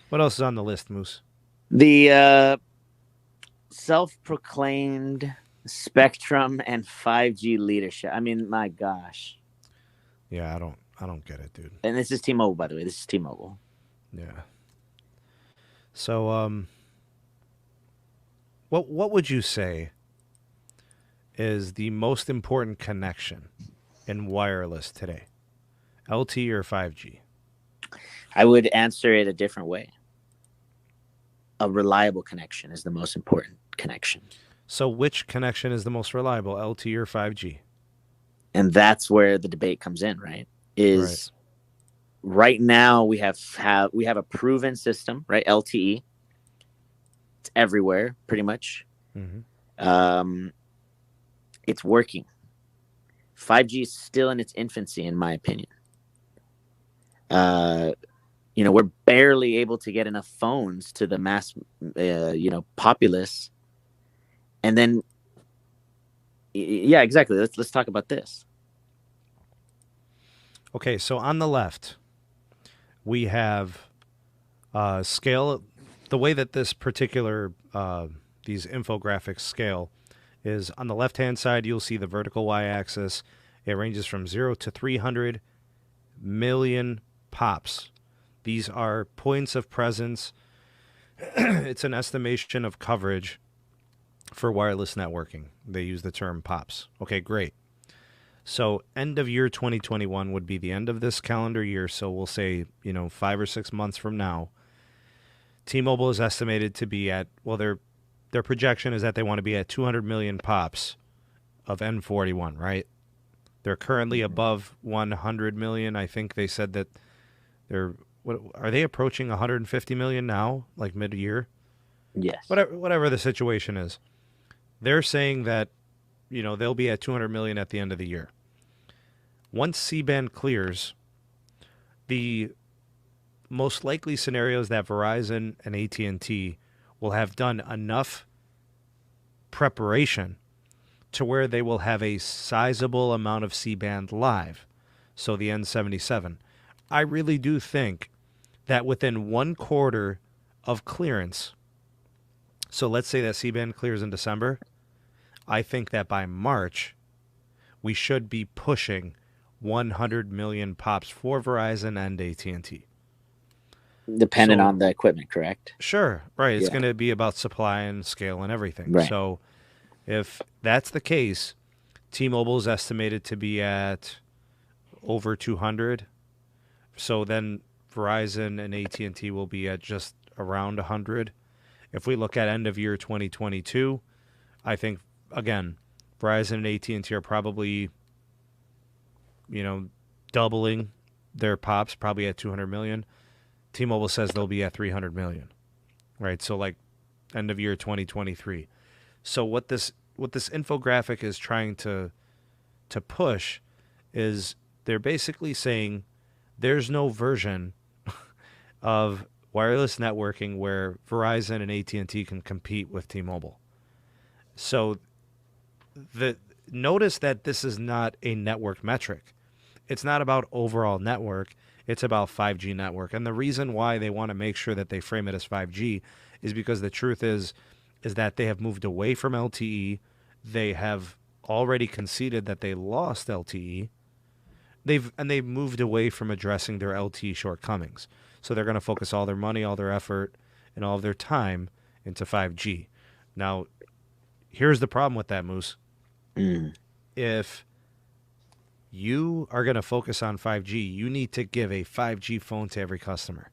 What else is on the list, Moose? The self-proclaimed Spectrum and 5G leadership. I mean, my gosh. Yeah, I don't get it, dude. And this is T-Mobile, by the way. This is T-Mobile. Yeah. So, what would you say is the most important connection in wireless today? LTE or 5G? I would answer it a different way. A reliable connection is the most important connection. So which connection is the most reliable, LTE or 5G? And that's where the debate comes in, right? Right now we have a proven system, right? LTE. It's everywhere, pretty much. Mm-hmm. It's working. 5G is still in its infancy, in my opinion. We're barely able to get enough phones to the mass, populace. And then, yeah, exactly. Let's talk about this. Okay, so on the left, we have scale. The way that this particular these infographics scale is on the left-hand side, you'll see the vertical y-axis. It ranges from 0 to 300 million pops. These are points of presence. It's an estimation of coverage for wireless networking. They use the term pops. Okay, great. So end of year 2021 would be the end of this calendar year. So we'll say, 5 or 6 months from now, T-Mobile is estimated to be at, well, their projection is that they want to be at 200 million pops of N41, right? They're currently above 100 million. I think they said that are they approaching 150 million now, like mid-year? Yes. Whatever the situation is. They're saying that, they'll be at 200 million at the end of the year. Once C-band clears, the most likely scenarios that Verizon and AT&T will have done enough preparation to where they will have a sizable amount of C-band live, so the N77. I really do think that within 1 quarter of clearance, so let's say that C-band clears in December, I think that by March, we should be pushing 100 million pops for Verizon and AT&T. Depending on the equipment, correct? Sure, right. It's going to be about supply and scale and everything. Right. So if that's the case, T-Mobile is estimated to be at over 200. So then Verizon and AT&T will be at just around 100. If we look at end of year 2022, I think, again, Verizon and AT&T are probably, doubling their pops, probably at 200 million. T-Mobile says they'll be at 300 million, right? So like end of year 2023. So what this infographic is trying to push is they're basically saying there's no version of wireless networking where Verizon and AT&T can compete with T-Mobile. So notice that this is not a network metric. It's not about overall network. It's about 5G network. And the reason why they want to make sure that they frame it as 5G is because the truth is that they have moved away from LTE. They have already conceded that they lost LTE. They've moved away from addressing their LTE shortcomings. So they're going to focus all their money, all their effort, and all of their time into 5G. Now, here's the problem with that, Moose. If you are going to focus on 5G, you need to give a 5G phone to every customer,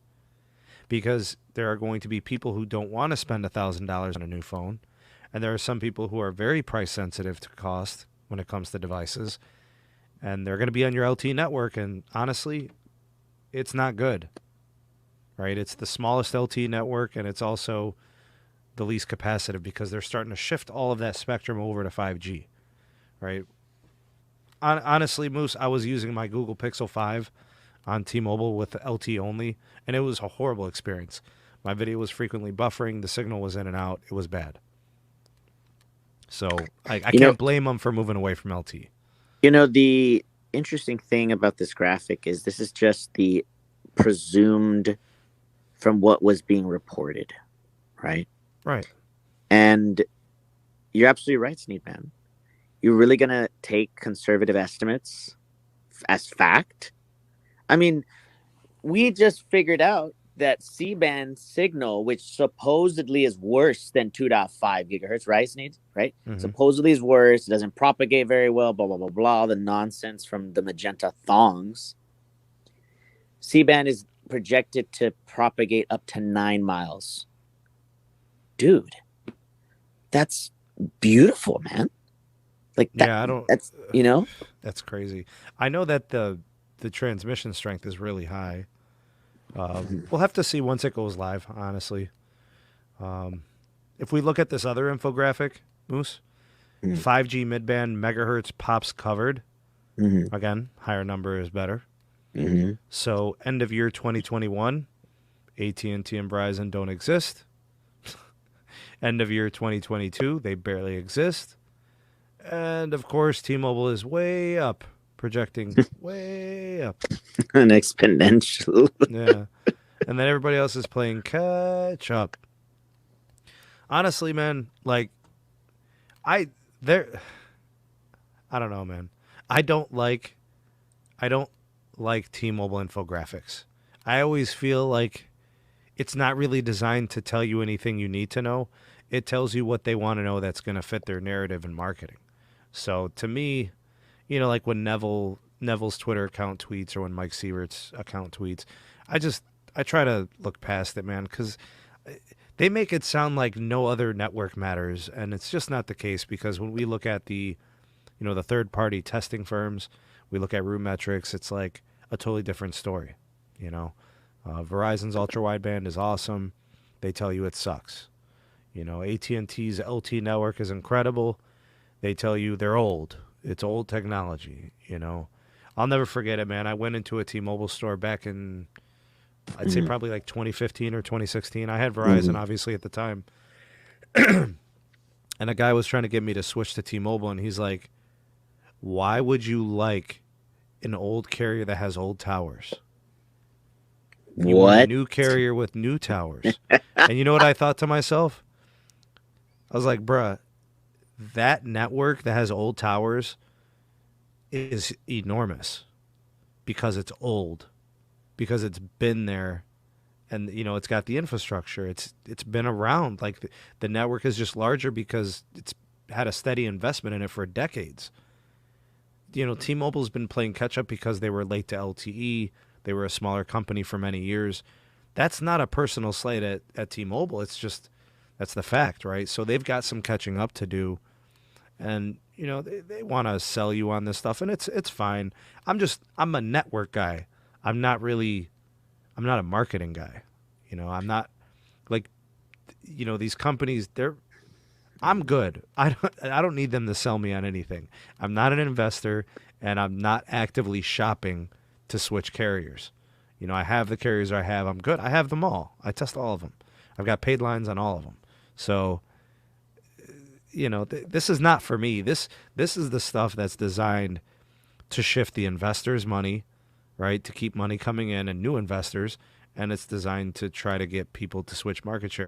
because there are going to be people who don't want to spend $1,000 on a new phone, and there are some people who are very price sensitive to cost when it comes to devices, and they're going to be on your LTE network, and honestly, it's not good, right? It's the smallest LTE network, and it's also the least capacitive because they're starting to shift all of that spectrum over to 5G, right? Honestly, Moose, I was using my Google Pixel 5 on T-Mobile with LTE only, and it was a horrible experience. My video was frequently buffering. The signal was in and out. It was bad. So I can't blame them for moving away from LTE. The interesting thing about this graphic is this is just the presumed from what was being reported, right? Right. And you're absolutely right, Sneedman. You're really going to take conservative estimates as fact? I mean, we just figured out that C-band signal, which supposedly is worse than 2.5 gigahertz, right, Sneed? Right? Mm-hmm. Supposedly is worse. It doesn't propagate very well, blah, blah, blah, blah. The nonsense from the magenta thongs. C-band is projected to propagate up to 9 miles. Dude, that's beautiful, man. Like that, yeah, that's, that's crazy. I know that the transmission strength is really high. We'll have to see once it goes live, honestly. If we look at this other infographic, Moose, 5G midband megahertz pops covered. Again, higher number is better. So end of year 2021, AT&T and Verizon don't exist. End of year 2022, they barely exist. And of course, T-Mobile is way up, projecting way up. An exponential. Yeah. And then everybody else is playing catch up. Honestly, man, like I don't know, man. I don't like T-Mobile infographics. I always feel like it's not really designed to tell you anything you need to know. It tells you what they want to know that's going to fit their narrative and marketing. So to me, like when Neville's Twitter account tweets or when Mike Sievert's account tweets, I try to look past it, man, because they make it sound like no other network matters, and it's just not the case. Because when we look at the third-party testing firms, we look at room metrics, it's like a totally different story. Verizon's ultra-wideband is awesome. They tell you it sucks. AT&T's LT network is incredible. They tell you they're old. It's old technology, I'll never forget it, man. I went into a T-Mobile store back in, I'd say probably like 2015 or 2016. I had Verizon, obviously, at the time. And a guy was trying to get me to switch to T-Mobile, and he's like, why would you like an old carrier that has old towers? You want a new carrier with new towers. And you know what I thought to myself? I was like, bruh, that network that has old towers is enormous because it's old, because it's been there, and it's got the infrastructure. It's been around. Like the network is just larger because it's had a steady investment in it for decades. T-Mobile's been playing catch up because they were late to LTE. They were a smaller company for many years. That's not a personal slight at T-Mobile. It's just that's the fact, right? So they've got some catching up to do. And, they want to sell you on this stuff, and it's fine. I'm a network guy. I'm not a marketing guy. I'm not like, these companies, I'm good. I don't need them to sell me on anything. I'm not an investor, and I'm not actively shopping to switch carriers. I have the carriers I have. I'm good. I have them all. I test all of them. I've got paid lines on all of them. So, this is not for me. This is the stuff that's designed to shift the investors' money, right? To keep money coming in and new investors, and it's designed to try to get people to switch market share.